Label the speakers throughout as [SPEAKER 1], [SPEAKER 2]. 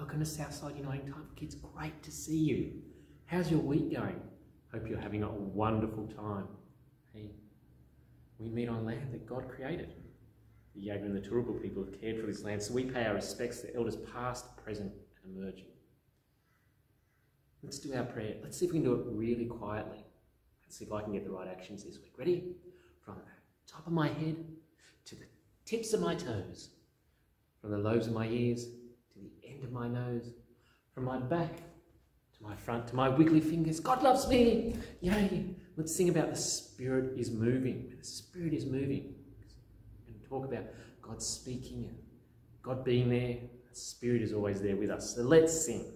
[SPEAKER 1] welcome to Southside Uniting Time for Kids. Great to see you. How's your week going? Hope you're having a wonderful time. Hey, we meet on land that God created. The Yagan and the Turrbal people have cared for this land, so we pay our respects to elders past, present and emerging. Let's do our prayer. Let's see if we can do it really quietly. Let's see if I can get the right actions this week. Ready? From the top of my head to the tips of my toes. From the lobes of my ears to the end of my nose. From my back to my front to my wiggly fingers. God loves me! Yay! Let's sing about the Spirit is moving. The Spirit is moving. And talk about God speaking and God being there. The Spirit is always there with us. So let's sing.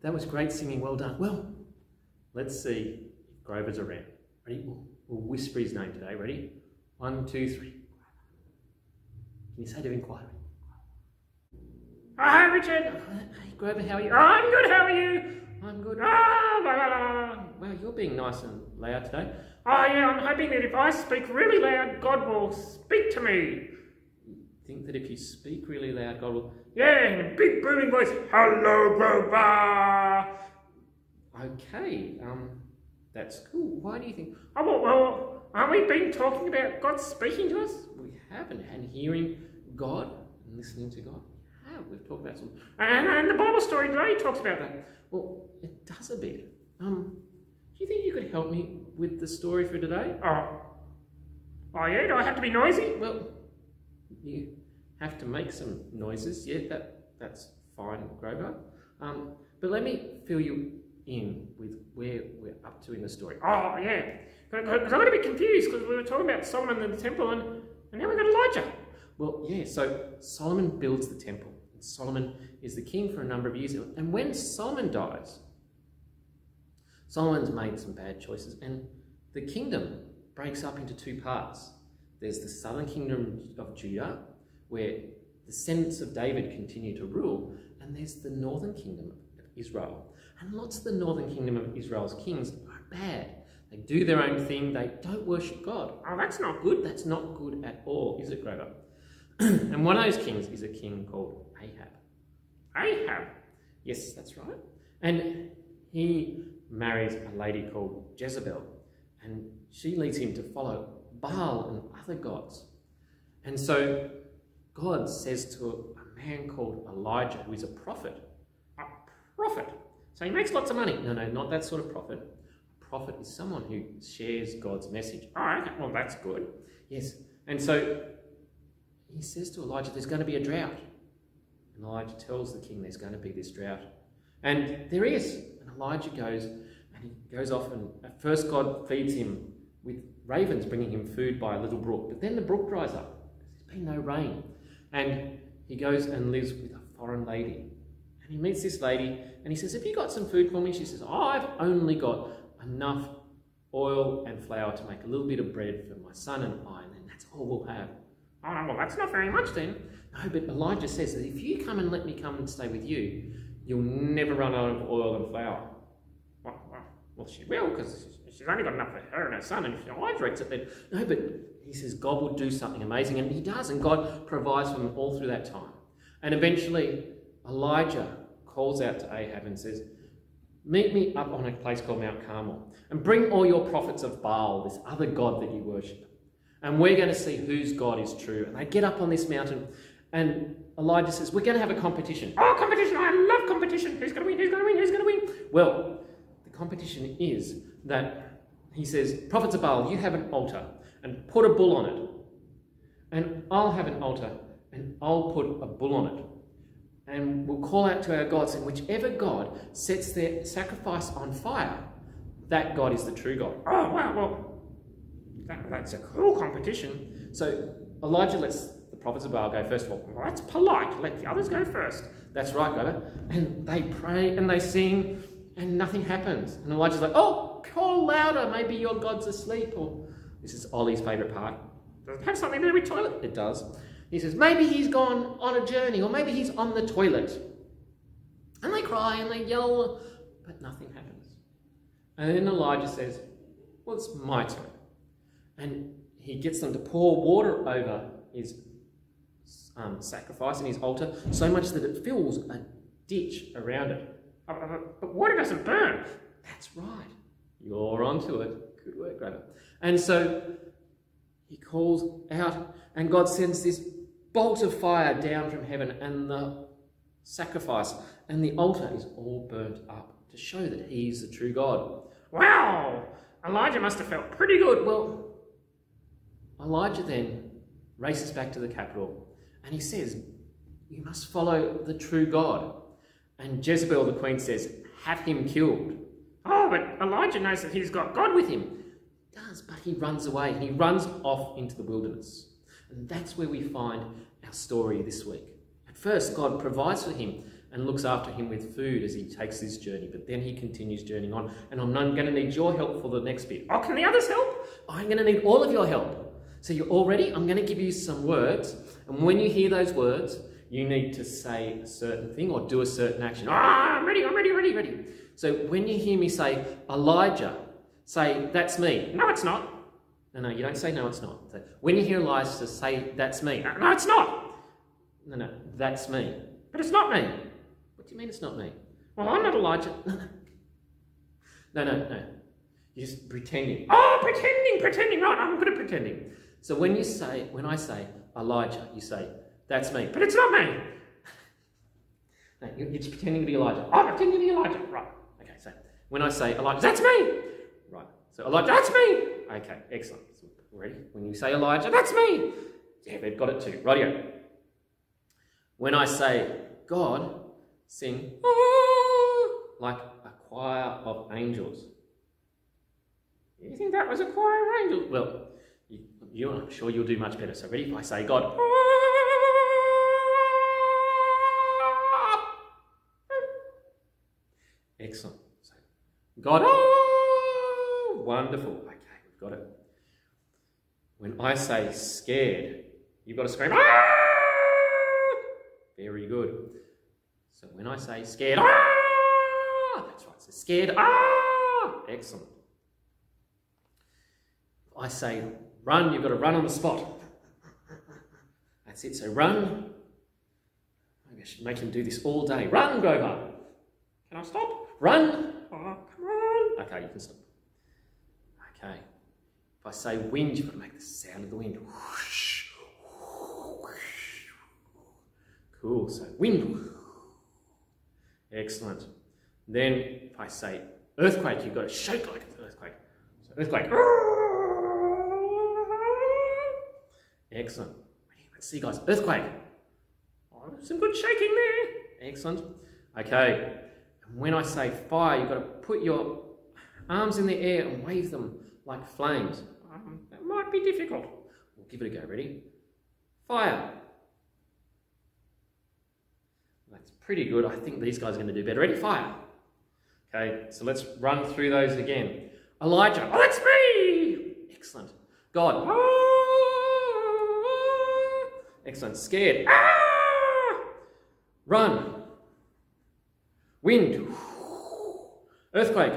[SPEAKER 1] That was great singing, well done. Well, let's see if Grover's around. Ready? We'll whisper his name today. Ready? 1, 2, 3. Can you say to him quietly? Oh, hi, Richard. Hey, Grover, how are you? Oh, I'm good, how are you? I'm good. Oh, blah, blah, blah. Wow, you're being nice and loud today. Oh, yeah, I'm hoping that if I speak really loud, God will speak to me. Think that if you speak really loud, God will... Yeah, in a big booming voice. Hello, Grover. Okay, that's cool. Why do you think... Oh, well, aren't we been talking about God speaking to us? We haven't. And hearing God and listening to God. Yeah, we've talked about some... And the Bible story today talks about that. Well, it does a bit. do you think you could help me with the story for today?
[SPEAKER 2] Oh yeah, do I have to be noisy?
[SPEAKER 1] Well, you have to make some noises. Yeah, that's fine, Grover. But let me fill you in with where we're up to in the story.
[SPEAKER 2] Oh yeah, because I got a bit confused because we were talking about Solomon and the temple, and now we've got Elijah.
[SPEAKER 1] Well, yeah, so Solomon builds the temple. And Solomon is the king for a number of years. And when Solomon dies, Solomon's made some bad choices, and the kingdom breaks up into two parts. There's the southern kingdom of Judah, where the descendants of David continue to rule, and there's the northern kingdom of Israel. And lots of the northern kingdom of Israel's kings are bad. They do their own thing. They don't worship God.
[SPEAKER 2] Oh, that's not good.
[SPEAKER 1] That's not good at all, is it, Grover? And one of those kings is a king called Ahab.
[SPEAKER 2] Ahab?
[SPEAKER 1] Yes, that's right. And he marries a lady called Jezebel, and she leads him to follow Baal and other gods. And so God says to a man called Elijah, who is a prophet.
[SPEAKER 2] A prophet?
[SPEAKER 1] So he makes lots of money. No, not that sort of prophet. A prophet is someone who shares God's message.
[SPEAKER 2] Oh, okay. Well, that's good.
[SPEAKER 1] Yes. And so he says to Elijah, there's going to be a drought. And Elijah tells the king there's going to be this drought. And there is. And Elijah goes, and he goes off, and at first God feeds him with ravens bringing him food by a little brook. But then the brook dries up because there's been no rain. And he goes and lives with a foreign lady. And he meets this lady, and he says, have you got some food for me? She says, oh, I've only got enough oil and flour to make a little bit of bread for my son and I, and then that's all we'll have.
[SPEAKER 2] Oh, well, that's not very much then.
[SPEAKER 1] No, but Elijah says that if you come and let me come and stay with you, you'll never run out of oil and flour.
[SPEAKER 2] Well, she will, because she's only got enough for her and her son, and if Elijah eats it, then...
[SPEAKER 1] No, but he says God will do something amazing, and he does, and God provides for them all through that time. And eventually, Elijah calls out to Ahab and says, meet me up on a place called Mount Carmel, and bring all your prophets of Baal, this other god that you worship. And we're going to see whose God is true. And they get up on this mountain, and Elijah says, we're going to have a competition.
[SPEAKER 2] Oh, competition! I love competition! Who's going to win? Who's going to win? Who's going to win?
[SPEAKER 1] Well, the competition is that he says, prophets of Baal, you have an altar, and put a bull on it. And I'll have an altar, and I'll put a bull on it. And we'll call out to our gods, and whichever god sets their sacrifice on fire, that God is the true God.
[SPEAKER 2] Oh, wow, well, that's a cool competition.
[SPEAKER 1] So Elijah lets the prophets of Baal go first of all.
[SPEAKER 2] Well, that's polite. Let the others go first.
[SPEAKER 1] That's right, Grover. And they pray and they sing and nothing happens. And Elijah's like, oh, call louder. Maybe your God's asleep. Or this is Ollie's favourite part.
[SPEAKER 2] Does it have something to do with toilet?
[SPEAKER 1] It does. He says, maybe he's gone on a journey, or maybe he's on the toilet. And they cry and they yell, but nothing happens. And then Elijah says, well, it's my turn. And he gets them to pour water over his sacrifice and his altar, so much that it fills a ditch around it.
[SPEAKER 2] But water doesn't burn.
[SPEAKER 1] That's right. You're onto it. Good work, Grover. And so he calls out, and God sends this bolt of fire down from heaven, and the sacrifice and the altar is all burnt up to show that he's the true God.
[SPEAKER 2] Wow! Elijah must have felt pretty good.
[SPEAKER 1] Well, Elijah then races back to the capital, and he says, you must follow the true God. And Jezebel, the queen, says, have him killed.
[SPEAKER 2] Oh, but Elijah knows that he's got God with him.
[SPEAKER 1] He does, but he runs away, and he runs off into the wilderness. And that's where we find our story this week. At first, God provides for him and looks after him with food as he takes this journey, but then he continues journeying on. And I'm going to need your help for the next bit.
[SPEAKER 2] Oh, can the others help?
[SPEAKER 1] I'm going to need all of your help. So you're all ready? I'm going to give you some words, and when you hear those words, you need to say a certain thing or do a certain action.
[SPEAKER 2] I'm ready.
[SPEAKER 1] So when you hear me say, Elijah, say, that's me.
[SPEAKER 2] No, it's not.
[SPEAKER 1] No, you don't say, no, it's not. So when you hear Elijah say, that's me.
[SPEAKER 2] No, it's not.
[SPEAKER 1] No, that's me.
[SPEAKER 2] But it's not me.
[SPEAKER 1] What do you mean it's not me?
[SPEAKER 2] Well, I'm not Elijah.
[SPEAKER 1] No. You're just pretending.
[SPEAKER 2] Oh, pretending. Right, I'm good at pretending.
[SPEAKER 1] So when I say Elijah, you say, that's me.
[SPEAKER 2] But it's not me.
[SPEAKER 1] No, you're just pretending to be Elijah.
[SPEAKER 2] I'm pretending to be Elijah. Right.
[SPEAKER 1] Okay, so When I say Elijah, that's me. Right. So Elijah, that's me. Okay, excellent. So, ready? When you say Elijah, that's me. Yeah, they've got it too. Rightio. When I say God, sing like a choir of angels.
[SPEAKER 2] You think that was a choir of angels?
[SPEAKER 1] Well, I'm sure you'll do much better. So ready? If I say God. Excellent. So, God. Wonderful. Okay, we've got it. When I say scared, you've got to scream. Very good. So when I say scared, that's right. So scared. Excellent. If I say run, you've got to run on the spot. That's it. So run. Maybe I should make him do this all day. Run, Grover.
[SPEAKER 2] Can I stop?
[SPEAKER 1] Run.
[SPEAKER 2] Oh, come on.
[SPEAKER 1] Okay, you can stop. Okay. If I say wind, you've got to make the sound of the wind. Cool. So wind. Excellent. Then if I say earthquake, you've got to shake like an earthquake. So earthquake. Excellent. Let's see, guys. Earthquake.
[SPEAKER 2] Oh, some good shaking there.
[SPEAKER 1] Excellent. Okay. And when I say fire, you've got to put your arms in the air and wave them like flames.
[SPEAKER 2] That might be difficult.
[SPEAKER 1] We'll give it a go. Ready? Fire. That's pretty good. I think these guys are going to do better. Ready? Fire. Okay, so let's run through those again. Elijah. Oh, that's me! Excellent. God. Excellent. Scared. Run. Wind. Earthquake.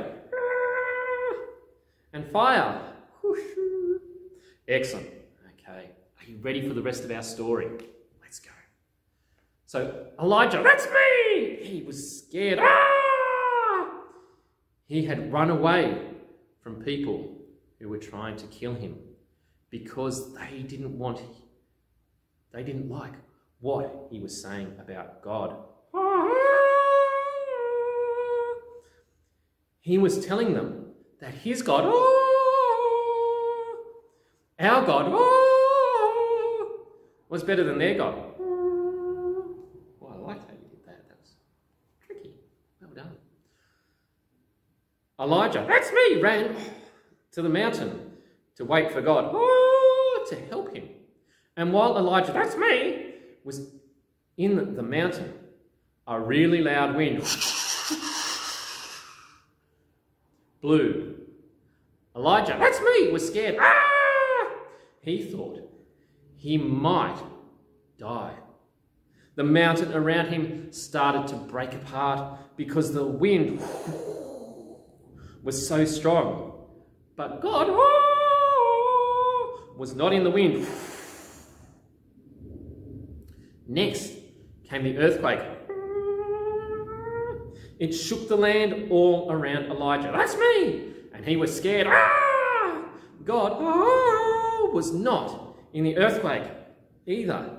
[SPEAKER 1] And fire. Excellent. Okay. Are you ready for the rest of our story? Let's go. So, Elijah, that's me! He was scared. He had run away from people who were trying to kill him because they didn't like what he was saying about God. He was telling them that his God, our God, was better than their God. Well, I like how you did that. That was tricky. Well done. Elijah, that's me, ran to the mountain to wait for God to help him. And while Elijah, that's me, was in the mountain, a really loud wind blew. Elijah, that's me, was scared. He thought he might die. The mountain around him started to break apart because the wind was so strong. But God was not in the wind. Next came the earthquake. It shook the land all around Elijah. That's me! And he was scared. God was not in the earthquake either.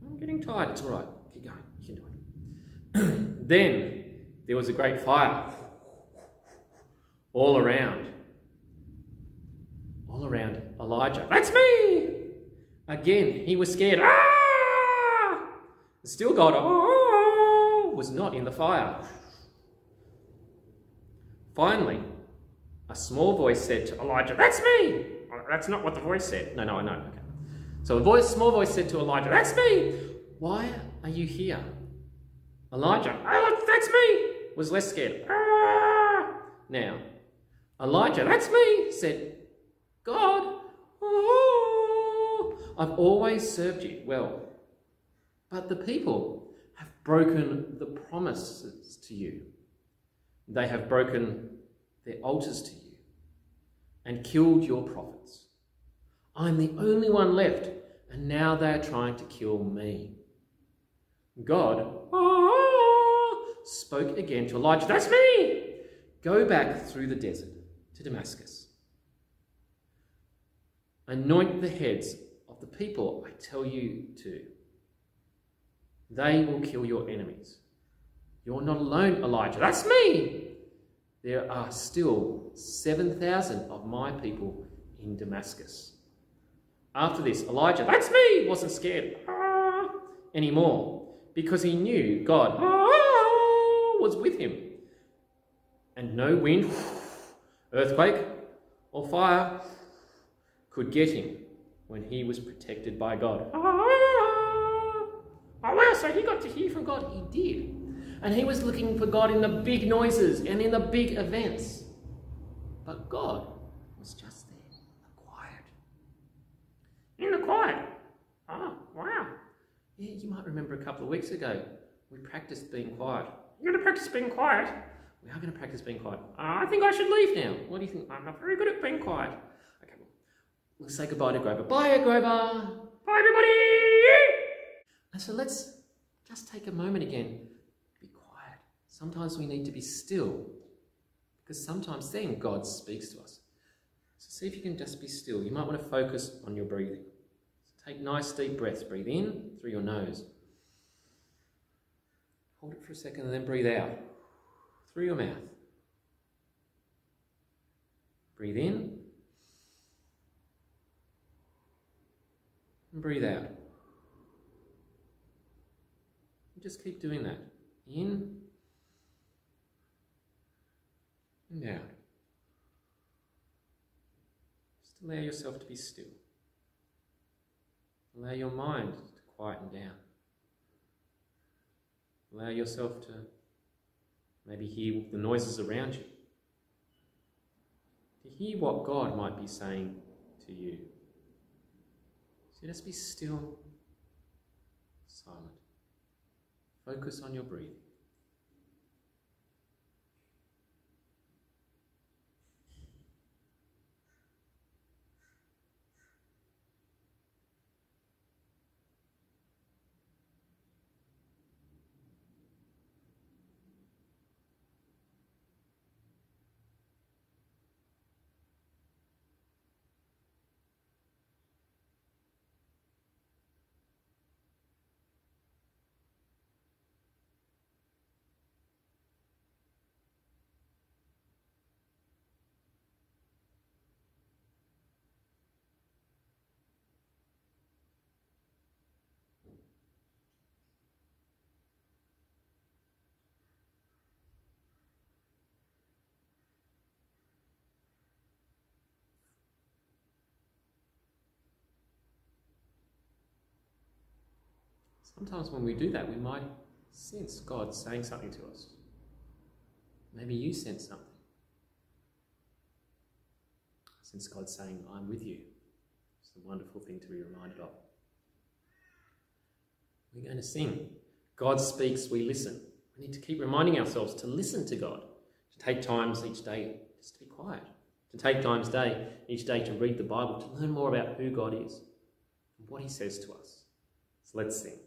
[SPEAKER 1] I'm getting tired. It's all right. Keep going. You can do it. Then there was a great fire all around Elijah. That's me! Again, he was scared. Still God was not in the fire. Finally, a small voice said to Elijah, that's me!
[SPEAKER 2] Oh, that's not what the voice said.
[SPEAKER 1] No, I know. Okay. So a small voice said to Elijah, that's me! Why are you here? Elijah, that's me! Was less scared. Now, Elijah, that's me! Said, God, I've always served you well, but the people have broken the promises to you. They have broken their altars to you and killed your prophets. I'm the only one left, and now they are trying to kill me. God spoke again to Elijah, that's me! Go back through the desert to Damascus. Anoint the heads of the people I tell you to. They will kill your enemies. You're not alone, Elijah. That's me! there are still 7,000 of my people in Damascus. After this, Elijah, that's me, wasn't scared anymore because he knew God was with him. And no wind, earthquake, or fire could get him when he was protected by God. Oh wow, so he got to hear from God. He did. And he was looking for God in the big noises and in the big events. But God was just there, in the quiet. In the quiet? Oh, wow. Yeah, you might remember a couple of weeks ago, we practiced being quiet.
[SPEAKER 2] You're going to practice being quiet?
[SPEAKER 1] We are going to practice being quiet.
[SPEAKER 2] I think I should leave now.
[SPEAKER 1] What do you think?
[SPEAKER 2] I'm not very good at being quiet.
[SPEAKER 1] Okay, well, we'll say goodbye to Grover. Bye, Grover.
[SPEAKER 2] Bye, everybody.
[SPEAKER 1] And so let's just take a moment again. Be quiet. Sometimes we need to be still because sometimes then God speaks to us. So see if you can just be still. You might want to focus on your breathing. So take nice deep breaths. Breathe in through your nose. Hold it for a second and then breathe out through your mouth. Breathe in and breathe out. And just keep doing that. In and out. Just allow yourself to be still. Allow your mind to quieten down. Allow yourself to maybe hear the noises around you. To hear what God might be saying to you. So just be still, silent. Focus on your breathing. Sometimes when we do that, we might sense God saying something to us. Maybe you sense something. I sense God saying, I'm with you. It's a wonderful thing to be reminded of. We're going to sing. God speaks, we listen. We need to keep reminding ourselves to listen to God, to take times each day just to be quiet, to take times each day to read the Bible, to learn more about who God is and what he says to us. So let's sing.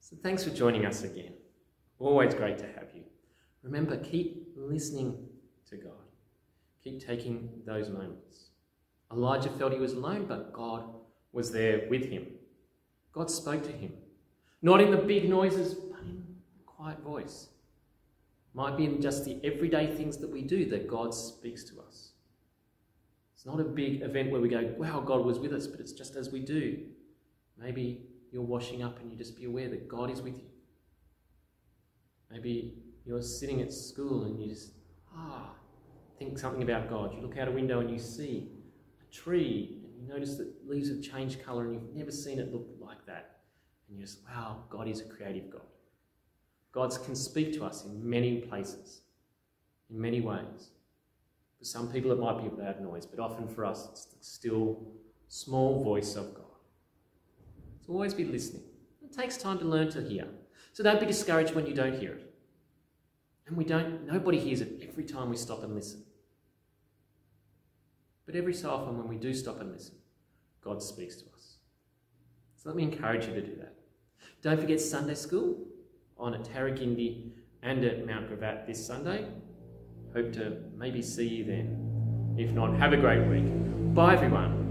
[SPEAKER 1] So thanks for joining us again. Always great to have you. Remember, keep listening to God. Keep taking those moments. Elijah felt he was alone, but God was there with him. God spoke to him. Not in the big noises, but in a quiet voice. Might be in just the everyday things that we do that God speaks to us. It's not a big event where we go, wow, God was with us, but it's just as we do. Maybe you're washing up and you just be aware that God is with you. Maybe you're sitting at school and you just, think something about God. You look out a window and you see a tree and you notice that leaves have changed colour and you've never seen it look like that. And you just, wow, God is a creative God. God can speak to us in many places, in many ways. For some people it might be a loud noise, but often for us it's the still, small voice of God. So always be listening. It takes time to learn to hear. So don't be discouraged when you don't hear it. And nobody hears it every time we stop and listen. But every so often when we do stop and listen, God speaks to us. So let me encourage you to do that. Don't forget Sunday school on at Tarragindi and at Mount Gravatt this Sunday. Hope to maybe see you then. If not, have a great week. Bye everyone.